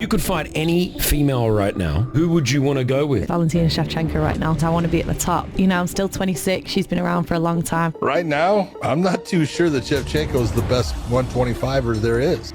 You could fight any female right now. Who would you want to go with? Valentina Shevchenko right now. I want to be at the top. You know, I'm still 26. She's been around for a long time. Right now, I'm not too sure that Shevchenko is the best 125er there is.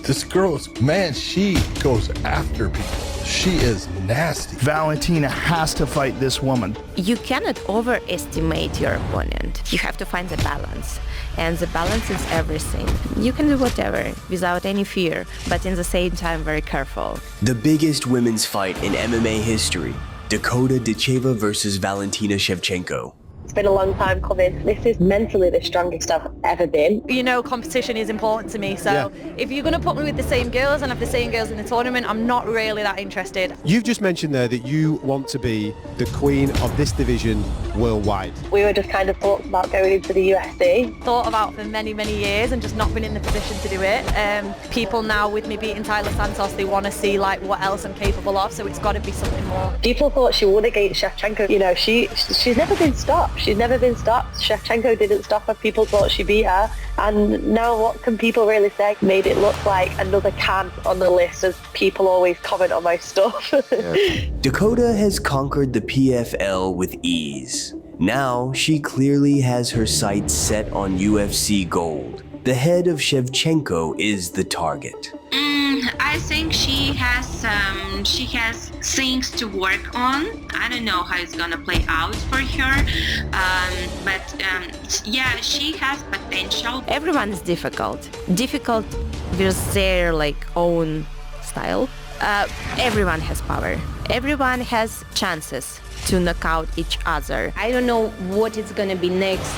This girl is, man, she goes after people. She is nasty. Valentina has to fight this woman. You cannot overestimate your opponent. You have to find the balance. And the balance is everything. You can do whatever without any fear, but in the same time very careful. The biggest women's fight in MMA history, Dakota Ditcheva versus Valentina Shevchenko. It's been a long time coming. This is mentally the strongest I've ever been. You know, competition is important to me, so if you're going to put me with the same girls and have the same girls in the tournament, I'm not really that interested. You've just mentioned there that you want to be the queen of this division worldwide. We were just kind of thoughts about going into the UFC. Thought about for many, many years and just not been in the position to do it. People now, with me beating Tyler Santos, they want to see like what else I'm capable of, so it's got to be something more. People thought she won against Shevchenko. You know, she's never been stopped. She's never been stopped. Shevchenko didn't stop her. People thought she beat her. And now what can people really say? Made it look like another can on the list, as people always comment on my stuff. Dakota has conquered the PFL with ease. Now she clearly has her sights set on UFC gold. The head of Shevchenko is the target. I think she has things to work on. I don't know how it's gonna play out for her, but yeah, she has potential. Everyone is difficult with their own style. Everyone has power. Everyone has chances to knock out each other. I don't know what is gonna be next.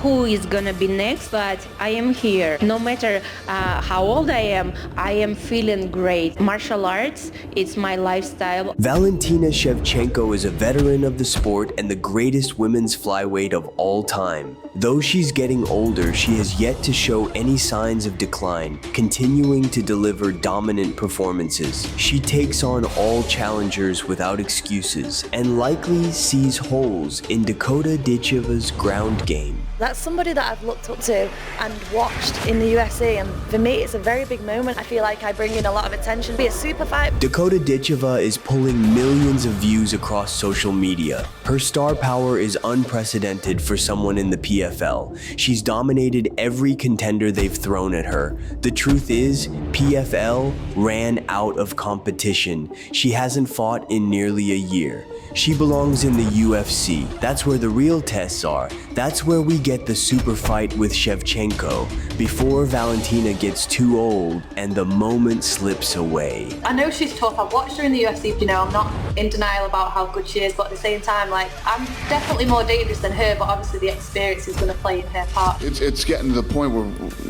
Who is gonna be next, but I am here. No matter how old I am feeling great. Martial arts, it's my lifestyle. Valentina Shevchenko is a veteran of the sport and the greatest women's flyweight of all time. Though she's getting older, she has yet to show any signs of decline, continuing to deliver dominant performances. She takes on all challengers without excuses and likely sees holes in Dakota Ditcheva's ground game. That's somebody that I've looked up to and watched in the UFC, and for me it's a very big moment. I feel like I bring in a lot of attention. Be a super fight. Dakota Ditcheva is pulling millions of views across social media. Her star power is unprecedented for someone in the PFL. She's dominated every contender they've thrown at her. The truth is, PFL ran out of competition. She hasn't fought in nearly a year. She belongs in the UFC. That's where the real tests are. That's where we get the super fight with Shevchenko before Valentina gets too old and the moment slips away. I know she's tough. I've watched her in the UFC, you know, I'm not in denial about how good she is, but at the same time, I'm definitely more dangerous than her, but obviously the experience is going to play in her part. It's getting to the point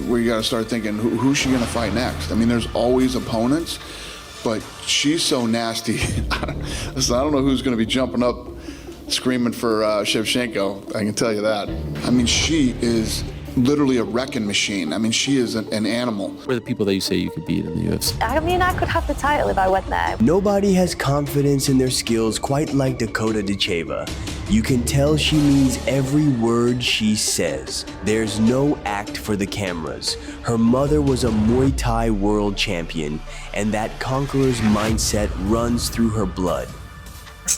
where you got to start thinking, who's she going to fight next? I mean, there's always opponents, but she's so nasty. Listen, I don't know who's going to be jumping up screaming for Shevchenko, I can tell you that. I mean, she is literally a wrecking machine. I mean, she is an animal. What are the people that you say you could beat in the UFC? I mean, I could have the title if I went there. Nobody has confidence in their skills quite like Dakota Ditcheva. You can tell she means every word she says. There's no act for the cameras. Her mother was a Muay Thai world champion, and that conqueror's mindset runs through her blood.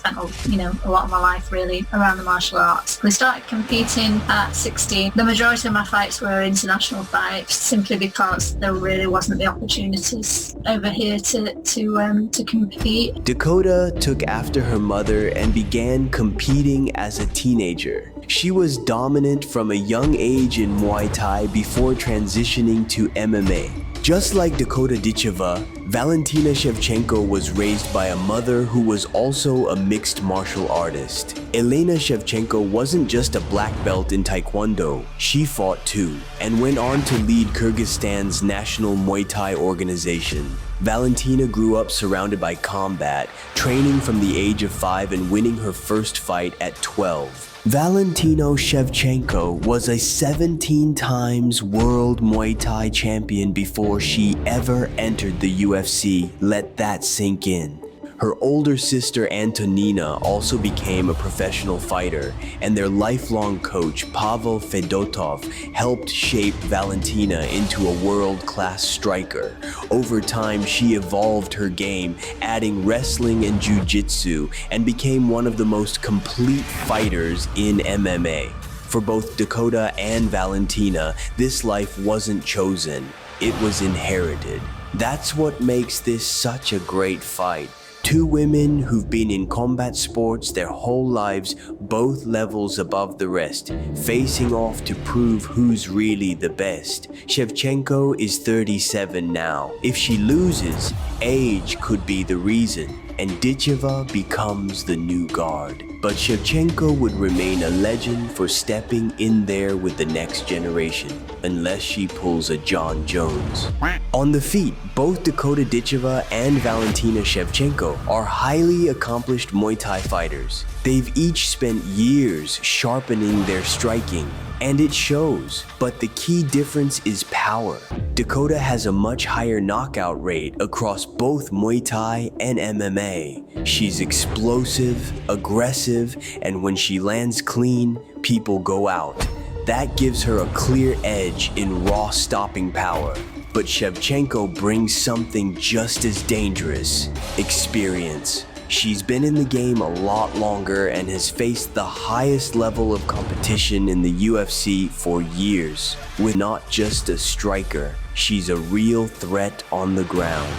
I spent a lot of my life really around the martial arts. We started competing at 16. The majority of my fights were international fights, simply because there really wasn't the opportunities over here to compete. Dakota took after her mother and began competing as a teenager. She was dominant from a young age in Muay Thai before transitioning to MMA. Just like Dakota Ditcheva, Valentina Shevchenko was raised by a mother who was also a mixed martial artist. Elena Shevchenko wasn't just a black belt in Taekwondo, she fought too, and went on to lead Kyrgyzstan's national Muay Thai organization. Valentina grew up surrounded by combat, training from the age of 5 and winning her first fight at 12. Valentina Shevchenko was a 17 times world Muay Thai champion before she ever entered the UFC. Let that sink in. Her older sister Antonina also became a professional fighter, and their lifelong coach Pavel Fedotov helped shape Valentina into a world-class striker. Over time, she evolved her game, adding wrestling and jiu-jitsu, and became one of the most complete fighters in MMA. For both Dakota and Valentina, this life wasn't chosen, it was inherited. That's what makes this such a great fight. Two women who've been in combat sports their whole lives, both levels above the rest, facing off to prove who's really the best. Shevchenko is 37 now. If she loses, age could be the reason, and Ditcheva becomes the new guard. But Shevchenko would remain a legend for stepping in there with the next generation, unless she pulls a John Jones. On the feet, both Dakota Ditcheva and Valentina Shevchenko are highly accomplished Muay Thai fighters. They've each spent years sharpening their striking, and it shows. But the key difference is power. Dakota has a much higher knockout rate across both Muay Thai and MMA. She's explosive, aggressive, and when she lands clean, people go out. That gives her a clear edge in raw stopping power. But Shevchenko brings something just as dangerous: experience. She's been in the game a lot longer and has faced the highest level of competition in the UFC for years. With not just a striker, she's a real threat on the ground.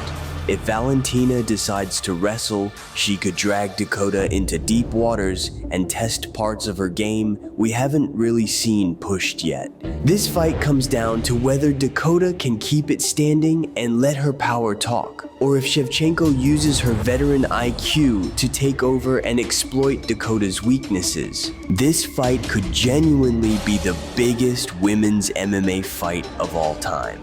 If Valentina decides to wrestle, she could drag Dakota into deep waters and test parts of her game we haven't really seen pushed yet. This fight comes down to whether Dakota can keep it standing and let her power talk, or if Shevchenko uses her veteran IQ to take over and exploit Dakota's weaknesses. This fight could genuinely be the biggest women's MMA fight of all time.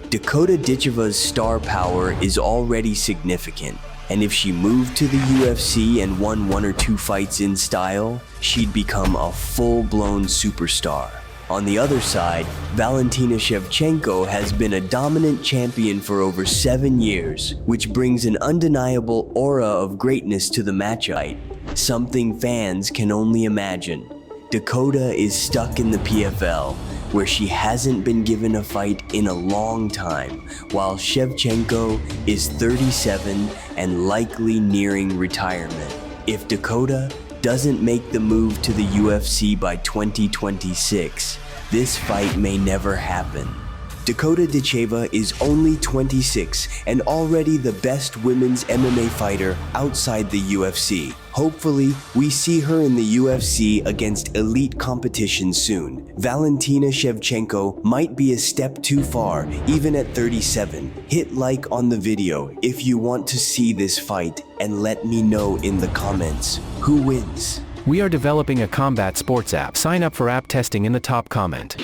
Dakota Ditcheva's star power is already significant, and if she moved to the UFC and won 1 or 2 fights in style, she'd become a full-blown superstar. On the other side, Valentina Shevchenko has been a dominant champion for over 7 years, which brings an undeniable aura of greatness to the matchup, something fans can only imagine. Dakota is stuck in the PFL, where she hasn't been given a fight in a long time, while Shevchenko is 37 and likely nearing retirement. If Dakota doesn't make the move to the UFC by 2026, this fight may never happen. Dakota Ditcheva is only 26 and already the best women's MMA fighter outside the UFC. Hopefully, we see her in the UFC against elite competition soon. Valentina Shevchenko might be a step too far, even at 37. Hit like on the video if you want to see this fight, and let me know in the comments who wins. We are developing a combat sports app. Sign up for app testing in the top comment.